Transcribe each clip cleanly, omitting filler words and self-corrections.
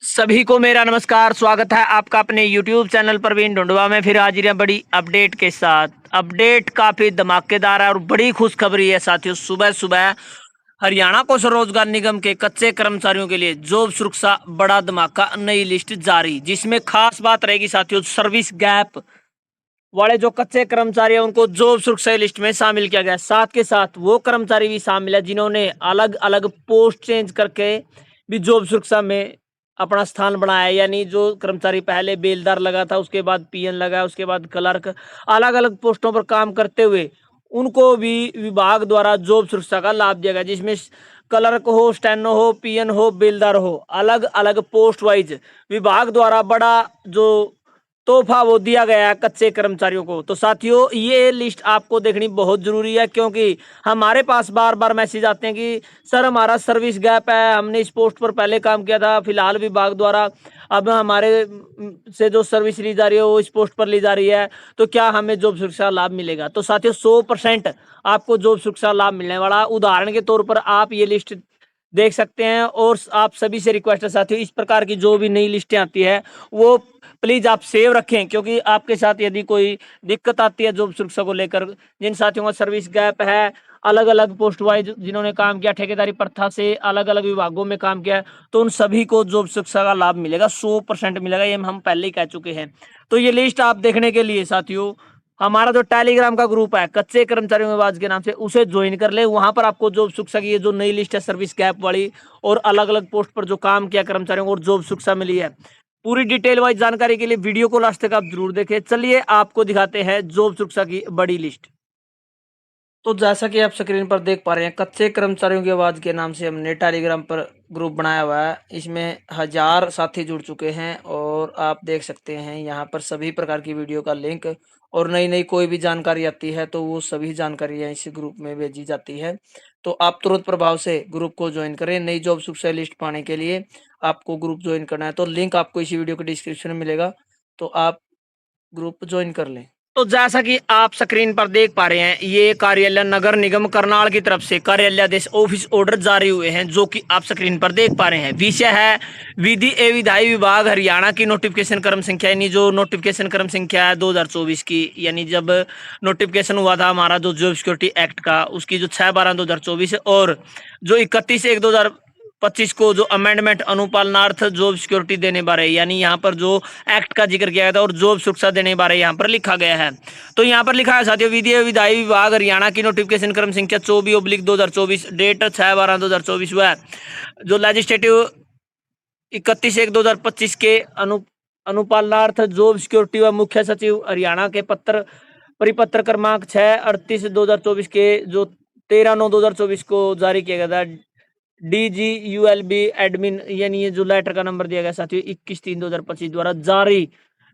सभी को मेरा नमस्कार। स्वागत है आपका अपने YouTube चैनल प्रवीण ढूंढवा में। फिर हाजिर है बड़ी अपडेट के साथ। अपडेट काफी धमाकेदार है और बड़ी खुशखबरी है साथियों। सुबह सुबह हरियाणा को स्वरोजगार निगम के कच्चे कर्मचारियों के लिए जॉब सुरक्षा बड़ा धमाका, नई लिस्ट जारी। जिसमें खास बात रहेगी साथियों, सर्विस गैप वाले जो कच्चे कर्मचारी हैं उनको जॉब सुरक्षा लिस्ट में शामिल किया गया। साथ के साथ वो कर्मचारी भी शामिल है जिन्होंने अलग अलग पोस्ट चेंज करके भी जॉब सुरक्षा में अपना स्थान बनाया है। यानी जो कर्मचारी पहले बेलदार लगा था, उसके बाद पीएन लगा, उसके बाद क्लर्क, अलग अलग पोस्टों पर काम करते हुए उनको भी विभाग द्वारा जॉब सुरक्षा का लाभ दिया गया। जिसमें क्लर्क हो, स्टेनो हो, पीएन हो, बेलदार हो, अलग अलग पोस्ट वाइज विभाग द्वारा बड़ा जो तोहफा वो दिया गया है कच्चे कर्मचारियों को। तो साथियों, ये लिस्ट आपको देखनी बहुत जरूरी है, क्योंकि हमारे पास बार बार मैसेज आते हैं कि सर हमारा सर्विस गैप है, हमने इस पोस्ट पर पहले काम किया था, फिलहाल विभाग द्वारा अब हमारे से जो सर्विस ली जा रही है वो इस पोस्ट पर ली जा रही है, तो क्या हमें जॉब सुरक्षा लाभ मिलेगा। तो साथियों, 100% आपको जॉब सुरक्षा लाभ मिलने वाला। उदाहरण के तौर पर आप ये लिस्ट देख सकते हैं। और आप सभी से रिक्वेस्ट है साथियों, इस प्रकार की जो भी नई लिस्टें आती है वो प्लीज आप सेव रखें, क्योंकि आपके साथ यदि कोई दिक्कत आती है जॉब सुरक्षा को लेकर, जिन साथियों का सर्विस गैप है, अलग अलग पोस्ट वाइज जिन्होंने काम किया, ठेकेदारी प्रथा से अलग अलग विभागों में काम किया, तो उन सभी को जॉब सुरक्षा का लाभ मिलेगा, 100% मिलेगा। ये हम पहले ही कह चुके हैं। तो ये लिस्ट आप देखने के लिए साथियों, हमारा जो टेलीग्राम का ग्रुप है कच्चे कर्मचारियों की आवाज के नाम से, उसे ज्वाइन कर ले। वहां पर आपको जॉब सुरक्षा की ये जो नई लिस्ट है सर्विस गैप वाली, और अलग अलग पोस्ट पर जो काम किया कर्मचारियों को और जॉब सुरक्षा मिली है, पूरी डिटेल वाइज जानकारी के लिए वीडियो को लास्ट तक आप जरूर देखें। चलिए आपको दिखाते हैं जॉब सुरक्षा की बड़ी लिस्ट। तो जैसा कि आप स्क्रीन पर देख पा रहे हैं, कच्चे कर्मचारियों की आवाज के नाम से हमने टेलीग्राम पर ग्रुप बनाया हुआ है। इसमें 1000 साथी जुड़ चुके हैं और आप देख सकते हैं यहाँ पर सभी प्रकार की वीडियो का लिंक और नई नई कोई भी जानकारी आती है तो वो सभी जानकारियाँ इस ग्रुप में भेजी जाती है। तो आप तुरंत प्रभाव से ग्रुप को ज्वाइन करें। नई जॉब सुरक्षा लिस्ट पाने के लिए आपको ग्रुप ज्वाइन करना है, तो लिंक आपको इसी वीडियो के डिस्क्रिप्शन में मिलेगा, तो आप ग्रुप ज्वाइन कर लें। तो जैसा कि आप स्क्रीन पर देख पा रहे हैं, ये कार्यालय नगर निगम करनाल की तरफ से कार्यालय आदेश ऑफिस ऑर्डर जारी हुए हैं, जो कि आप स्क्रीन पर देख पा रहे हैं। विषय है विधि एवं विधायी विभाग हरियाणा की नोटिफिकेशन क्रम संख्या, यानी जो नोटिफिकेशन क्रम संख्या है 2024 की, यानी जब नोटिफिकेशन हुआ था हमारा जो जॉब सिक्योरिटी एक्ट का, उसकी जो 6/12/2024 और जो 31/1/2025 को जो अमेंडमेंट अनुपालनार्थ जॉब सिक्योरिटी देने बारे, यानी यहाँ पर जो एक्ट का जिक्र किया गया था और जॉब सुरक्षा देने बारे यहाँ पर लिखा गया है। तो यहाँ पर लिखा है साथियों, विधि एवं विधायी विभाग हरियाणा की नोटिफिकेशन क्रम संख्या 24/2024, डेट 6/12/2024 हुआ है। जो लेजिस्लेटिव 31/1/2025 के अनुपालनार्थ जॉब सिक्योरिटी व मुख्य सचिव हरियाणा के पत्र परिपत्र क्रमांक 6/38/2024 के जो 13/9/2024 को जारी किया गया था। DGULB एडमिन, यानी ये जो लेटर का नंबर दिया गया साथियों 21/3/2025 द्वारा जारी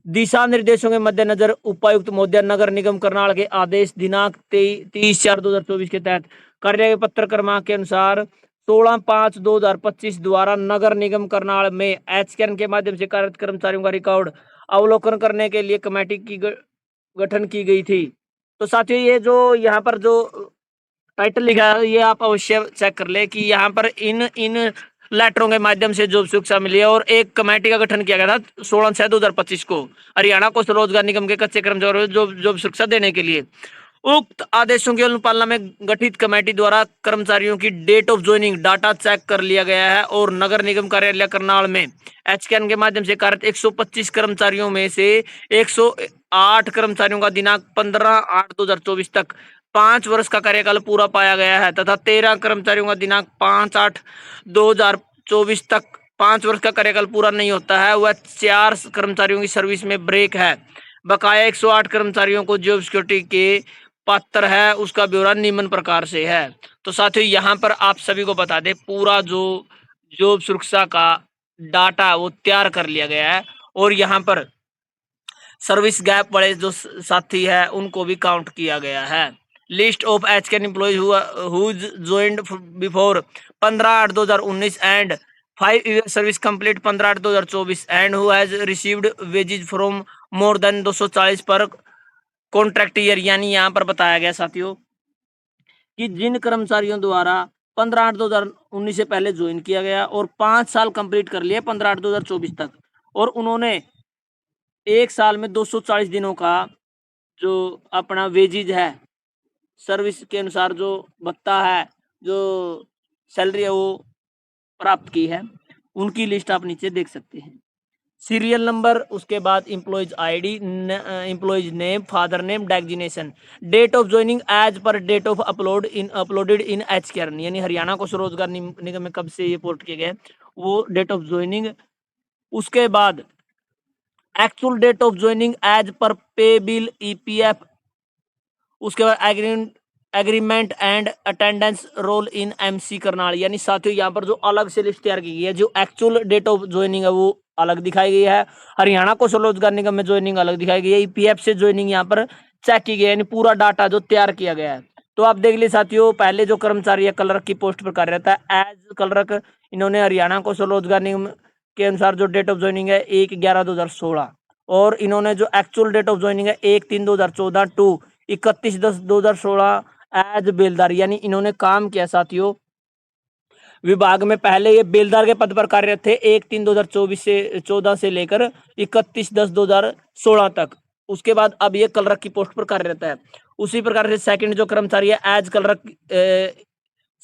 दिशा निर्देशों के मद्देनजर उपायुक्त महोदय नगर निगम करनाल के आदेश दिनांक 23/4/2024 के तहत कार्य पत्र क्रमांक के अनुसार 16/5/2025 द्वारा नगर निगम करनाल में एचकेएन के माध्यम से कार्यरत कर्मचारियों का रिकॉर्ड अवलोकन करने के लिए कमेटी की गठन की गई थी। तो साथियों, ये जो यहाँ पर जो टाइटल लिखा है ये आप अवश्य चेक कर ले कि यहाँ पर इन इन लेटरों के माध्यम से जॉब सुरक्षा मिली है। और एक कमेटी का गठन किया गया था 16/6/2025 को हरियाणा को स्वरोजगार निगम के कच्चे कर्मचारियों को जॉब सुरक्षा देने के लिए। उक्त आदेशों की अनुपालना में गठित कमेटी द्वारा कर्मचारियों की date of joining data check कर लिया गया है और नगर निगम कार्यालय करनाल में एचकेएन के माध्यम से कार्यरत 125 कर्मचारियों में से 108 कर्मचारियों का दिनांक 15/8/2024 तक 5 वर्ष का कार्यकाल पूरा पाया गया है, तथा 13 कर्मचारियों का दिनांक 5/8/2024 तक 5 वर्ष का कार्यकाल पूरा नहीं होता है, वह 4 कर्मचारियों की सर्विस में ब्रेक है। बकाया 108 कर्मचारियों को जॉब सिक्योरिटी के पात्र है, उसका ब्यौरा निम्न प्रकार से है। तो साथियों, यहाँ पर आप सभी को बता दें, पूरा जो जॉब सुरक्षा का डाटा वो तैयार कर लिया गया है और यहाँ पर सर्विस गैप वाले जो साथी है उनको भी काउंट किया गया है। List of HKN employees who joined before 15/8/2019 and 5 year service complete 15/8/2024 and who has received wages from more than 240 पर कॉन्ट्रैक्ट ईयर। यानी यहाँ पर बताया गया साथियों कि जिन कर्मचारियों द्वारा 15/8/2019 से पहले ज्वाइन किया गया और 5 साल कंप्लीट कर लिए 15/8/2024 तक। और उन्होंने 1 साल में 240 दिनों का जो अपना वेजेज है, सर्विस के अनुसार जो भत्ता है, जो सैलरी है वो प्राप्त की है। उनकी लिस्ट आप नीचे देख सकते हैं। सीरियल नंबर, उसके बाद employees ID, employees name, father name, designation, date of joining as per date of uploaded in HKR, यानी हरियाणा को स्वरोजगार निगम में कब से ये पोर्ट किए गए वो डेट ऑफ ज्वाइनिंग। उसके बाद actual date of joining as पर पे बिल ईपीएफ। उसके बाद agreement and attendance roll in MC Karnal, यानी साथियों यहाँ पर जो अलग से लिस्ट तैयार की गई है, जो एक्चुअल डेट ऑफ ज्वाइनिंग है वो अलग दिखाई गई है, हरियाणा को स्वरोजगार निगम में ज्वाइनिंग अलग दिखाई गई है, ईपीएफ से ज्वाइनिंग यहाँ पर चेक की गई है, यानी पूरा डाटा जो तैयार किया गया है। तो आप देख लीजिए साथियों, पहले जो कर्मचारी है क्लर्क की पोस्ट पर कार्यरत है एज क्लर्क, इन्होंने हरियाणा को स्वरोजगार निगम के अनुसार जो डेट ऑफ ज्वाइनिंग है 1/11/2016, और इन्होंने जो एक्चुअल डेट ऑफ ज्वाइनिंग है 1/3/2014 टू 31/10/2016 एज बेलदार, यानी इन्होंने काम किया साथियों विभाग में। पहले ये बेलदार के पद पर कार्यरत थे 1/3/2014 से लेकर 31/10/2016 तक। उसके बाद अब ये क्लर्क की पोस्ट पर कार्यरत है। उसी प्रकार से सेकंड जो कर्मचारी है as clerk,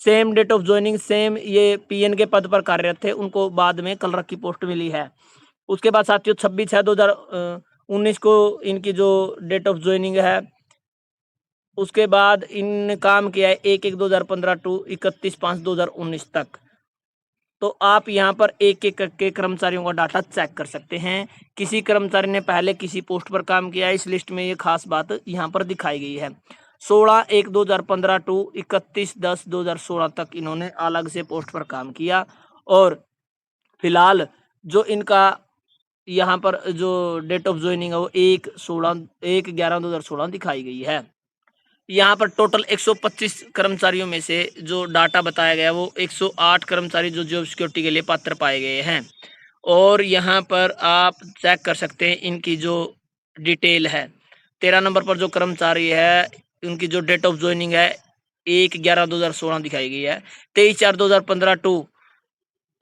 same date of joining, same ये पीएन के पद पर कार्यरत थे, उनको बाद में क्लर्क की पोस्ट मिली है। उसके बाद साथियों 26/6/2019 को इनकी जो डेट ऑफ ज्वाइनिंग है। उसके बाद इन काम किया है 1/1/2015 टू 31/5/2019 तक। तो आप यहाँ पर एक एक करके कर्मचारियों का डाटा चेक कर सकते हैं। किसी कर्मचारी ने पहले किसी पोस्ट पर काम किया है, इस लिस्ट में ये खास बात यहाँ पर दिखाई गई है। 16/1/2015 टू 31/10/2016 तक इन्होंने अलग से पोस्ट पर काम किया, और फिलहाल जो इनका यहाँ पर जो डेट ऑफ ज्वाइनिंग है वो 1/11/2016 दिखाई गई है। यहाँ पर टोटल 125 कर्मचारियों में से जो डाटा बताया गया वो 108 कर्मचारी जो जॉब सिक्योरिटी के लिए पात्र पाए गए हैं। और यहाँ पर आप चेक कर सकते हैं इनकी जो डिटेल है। 13 नंबर पर जो कर्मचारी है उनकी जो डेट ऑफ ज्वाइनिंग है 1/11/2016 दिखाई गई है। 23/4/2015 टू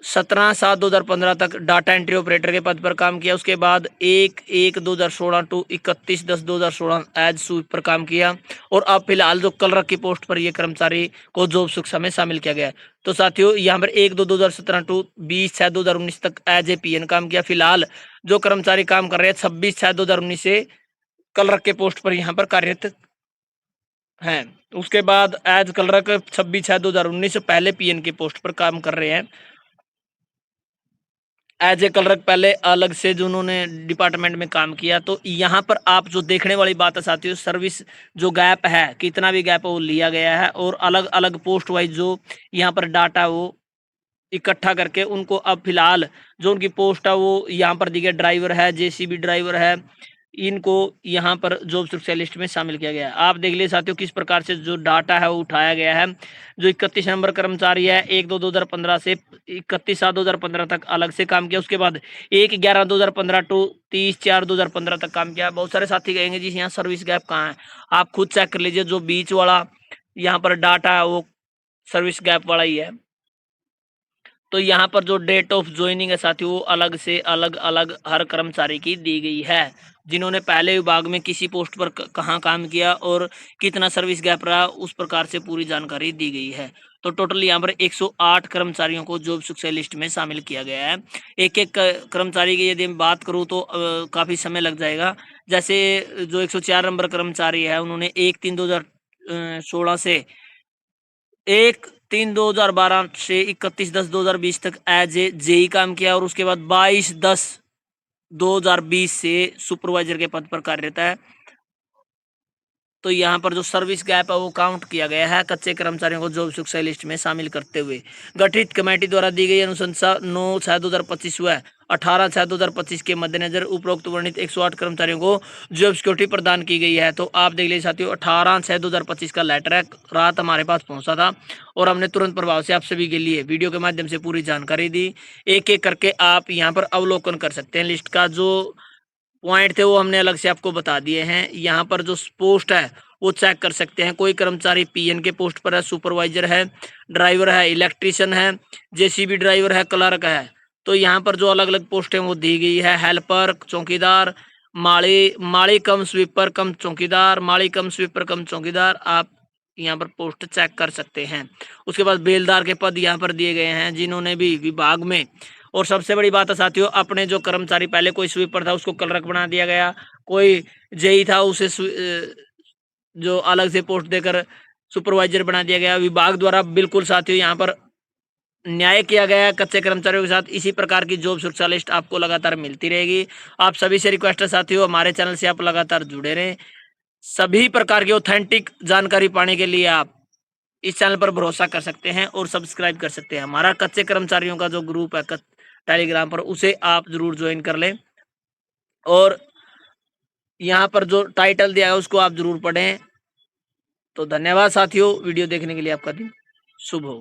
17/7/2015 तक डाटा एंट्री ऑपरेटर के पद पर काम किया। उसके बाद 1/1/2016 टू 31/10/2016 एज स्वीप पर काम किया, और अब फिलहाल जो क्लर्क की पोस्ट पर ये कर्मचारी को जॉब सुरक्षा में शामिल किया गया है। तो साथियों यहाँ पर 1/2/2017 टू 20/6/2019 तक एज ए पीएन काम किया। फिलहाल जो कर्मचारी काम कर रहे हैं 26/6/2019 से क्लर्क के पोस्ट पर यहाँ पर कार्यरत हैं। उसके बाद एज क्लर्क 26/6/2019 से पहले पीएन की पोस्ट पर काम कर रहे हैं। एज ए क्लर्क पहले अलग से जो उन्होंने डिपार्टमेंट में काम किया। तो यहाँ पर आप जो देखने वाली बात है साथियों, सर्विस जो गैप है, कितना भी गैप है वो लिया गया है, और अलग अलग पोस्ट वाइज जो यहाँ पर डाटा है वो इकट्ठा करके उनको अब फिलहाल जो उनकी पोस्ट है वो यहाँ पर दी गई। ड्राइवर है, जेसीबी ड्राइवर है, इनको यहाँ पर जॉब सुरक्षा लिस्ट में शामिल किया गया है। आप देख लीजिए साथियों किस प्रकार से जो डाटा है वो उठाया गया है। जो 31 नंबर कर्मचारी है 1/2/2015 से 31/7/2015 तक अलग से काम किया। उसके बाद 1/11/2015 टू 30/4/2015 तक काम किया। बहुत सारे साथी कहेंगे जी यहाँ सर्विस गैप कहाँ है, आप खुद चेक कर लीजिए। जो बीच वाला यहाँ पर डाटा है वो सर्विस गैप वाला ही है। तो यहाँ पर जो डेट ऑफ ज्वाइनिंग है साथियों वो अलग से अलग अलग हर कर्मचारी की दी गई है, जिन्होंने पहले विभाग में किसी पोस्ट पर कहाँ काम किया और कितना सर्विस गैप रहा, उस प्रकार से पूरी जानकारी दी गई है। तो टोटल यहाँ पर 108 कर्मचारियों को जॉब सुरक्षा लिस्ट में शामिल किया गया है। एक एक कर्मचारी की यदि मैं बात करूँ तो काफ़ी समय लग जाएगा। जैसे जो 104 नंबर कर्मचारी है उन्होंने 1/3/2016 से 1/3/2012 से 31/10/2020 तक एज ए जेई काम किया, और उसके बाद 22/10/2020 से सुपरवाइजर के पद पर कार्यरत है। तो यहाँ पर जो सर्विस गैप है वो काउंट किया गया है कच्चे कर्मचारियों को जॉब सुरक्षा लिस्ट में शामिल करते हुए। गठित कमेटी द्वारा दी गई अनुशंसा 9/6/2025 व 18/6/2025 के मद्देनजर उपरोक्त वर्णित 108 कर्मचारियों को जॉब सिक्योरिटी प्रदान की गई है। तो आप देख लीजिए साथियों 18/6/2025 का लेटर है, रात हमारे पास पहुंचा था, और हमने तुरंत प्रभाव से आप सभी के लिए वीडियो के माध्यम से पूरी जानकारी दी। एक एक करके आप यहाँ पर अवलोकन कर सकते हैं। लिस्ट का जो पॉइंट थे वो हमने अलग से आपको बता दिए हैं। यहाँ पर जो पोस्ट है वो चेक कर सकते हैं। कोई कर्मचारी पीएन के पोस्ट पर है, सुपरवाइजर है, ड्राइवर है, इलेक्ट्रीशियन है, जेसीबी ड्राइवर है, क्लर्क है। तो यहाँ पर जो अलग अलग पोस्टें वो दी गई है, हेल्पर, चौकीदार, माली माली कम स्वीपर कम चौकीदार, माली कम स्वीपर कम चौकीदार, आप यहाँ पर पोस्ट चेक कर सकते हैं। उसके बाद बेलदार के पद यहाँ पर दिए गए हैं जिन्होंने भी विभाग में। और सबसे बड़ी बात है साथियों, अपने जो कर्मचारी पहले कोई स्वीपर था उसको क्लर्क बना दिया गया, कोई जेई था उसे जो अलग से पोस्ट देकर सुपरवाइजर बना दिया गया। विभाग द्वारा बिल्कुल साथियों यहाँ पर न्याय किया गया है कच्चे कर्मचारियों के साथ। इसी प्रकार की जॉब सुरक्षा लिस्ट आपको लगातार मिलती रहेगी। आप सभी से रिक्वेस्ट है साथियों, हमारे चैनल से आप लगातार जुड़े रहें। सभी प्रकार की ऑथेंटिक जानकारी पाने के लिए आप इस चैनल पर भरोसा कर सकते हैं और सब्सक्राइब कर सकते हैं। हमारा कच्चे कर्मचारियों का जो ग्रुप है टेलीग्राम पर, उसे आप जरूर ज्वाइन कर लें। और यहाँ पर जो टाइटल दिया है उसको आप जरूर पढ़ें। तो धन्यवाद साथियों, वीडियो देखने के लिए आपका दिन शुभ हो।